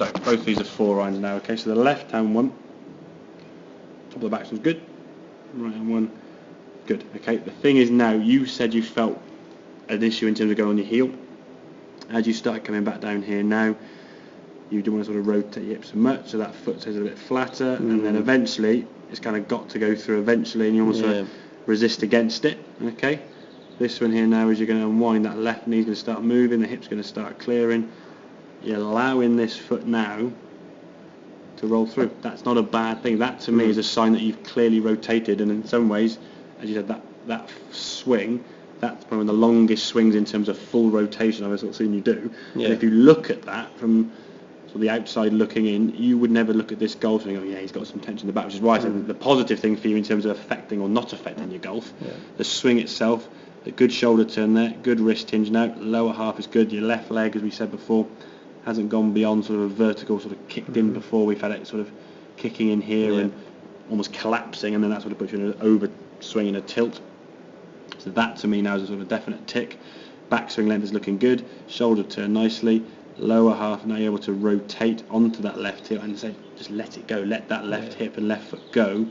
So both of these are 4 irons now. Okay, so the left hand one, top of the backswing's good. Right hand one, good. Okay, the thing is now, you said you felt an issue in terms of going on your heel. As you start coming back down here now, you don't want to sort of rotate your hips so much, so that foot stays a bit flatter, and then eventually it's kind of got to go through eventually, and you almost sort of resist against it. Okay, this one here now is you're going to unwind, that left knee's going to start moving, the hip's going to start clearing. You're allowing this foot now to roll through. That's not a bad thing. That to me is a sign that you've clearly rotated, and in some ways, as you said, that swing, that's one of the longest swings in terms of full rotation I've ever seen you do. And if you look at that from sort of the outside looking in, you would never look at this golf and go, yeah, he's got some tension in the back, which is why I said the positive thing for you in terms of affecting or not affecting your golf. The swing itself, a good shoulder turn there, good wrist hinge now, lower half is good, your left leg, as we said before, hasn't gone beyond sort of a vertical, sort of kicked in before. We've had it sort of kicking in here and almost collapsing, and then that sort of puts you in an over swing and a tilt. So that to me now is a sort of a definite tick. Backswing length is looking good, shoulder turn nicely, lower half now you're able to rotate onto that left hip and say just let it go, let that left hip and left foot go.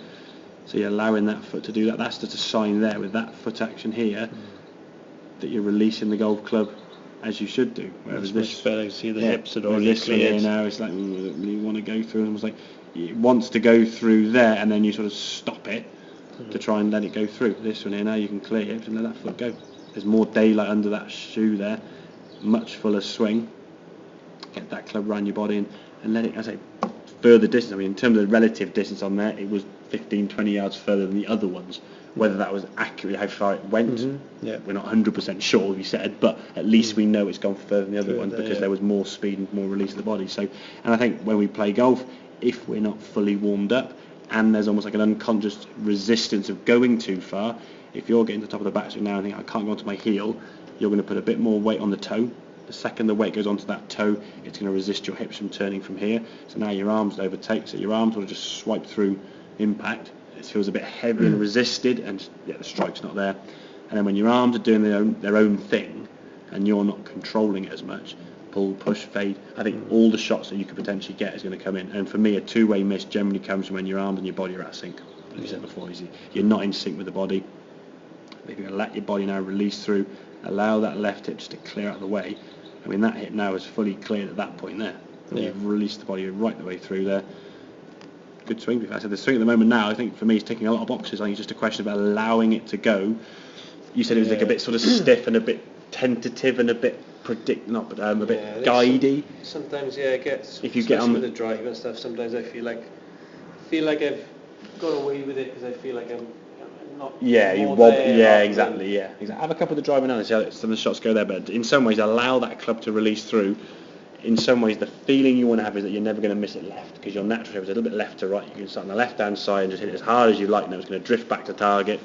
So you're allowing that foot to do that. That's just a sign there with that foot action here that you're releasing the golf club as you should do. Whereas this better, see the hips had already cleared. Here now it's like you want to go through, and it's like it wants to go through there, and then you sort of stop it to try and let it go through. This one here now you can clear your hips and let that foot go. There's more daylight under that shoe there, much fuller swing. Get that club around your body and let it, I say, further distance. I mean, in terms of the relative distance on there, it was 15-20 yards further than the other ones. Whether that was accurately how far it went, we're not 100% sure, we said, but at least we know it's gone further than the other ones because there was more speed and more release of the body. So, and I think when we play golf, if we're not fully warmed up and there's almost like an unconscious resistance of going too far, if you're getting to the top of the backswing now and think I can't go onto my heel, you're going to put a bit more weight on the toe. The second the weight goes onto that toe, it's going to resist your hips from turning from here. So now your arms overtake, so your arms will just swipe through impact. It feels a bit heavy and resisted, and the strike's not there. And then when your arms are doing their own thing, and you're not controlling it as much, pull, push, fade, I think all the shots that you could potentially get is going to come in. And for me, a two-way miss generally comes from when your arms and your body are out of sync. As you said before, you're not in sync with the body. If you're going to let your body now release through, allow that left hip just to clear out of the way. I mean, that hip now is fully cleared at that point there. You've released the body right the way through there. Good swing. I said the swing at the moment now, I think for me, is ticking a lot of boxes. I think it's just a question of allowing it to go. You said it was like a bit sort of stiff and a bit tentative and a bit a bit guidey. Sometimes, it gets. If you get on with the drive and stuff, sometimes I feel like I've got away with it because I feel like I'm not. Yeah, you wob. Yeah, exactly. Yeah, exactly. Have a couple of the driving and see how some of the shots go there, but in some ways, allow that club to release through. In some ways, the feeling you want to have is that you're never going to miss it left, because your natural shape is a little bit left to right. You can start on the left-hand side and just hit it as hard as you like. Now it's going to drift back to target.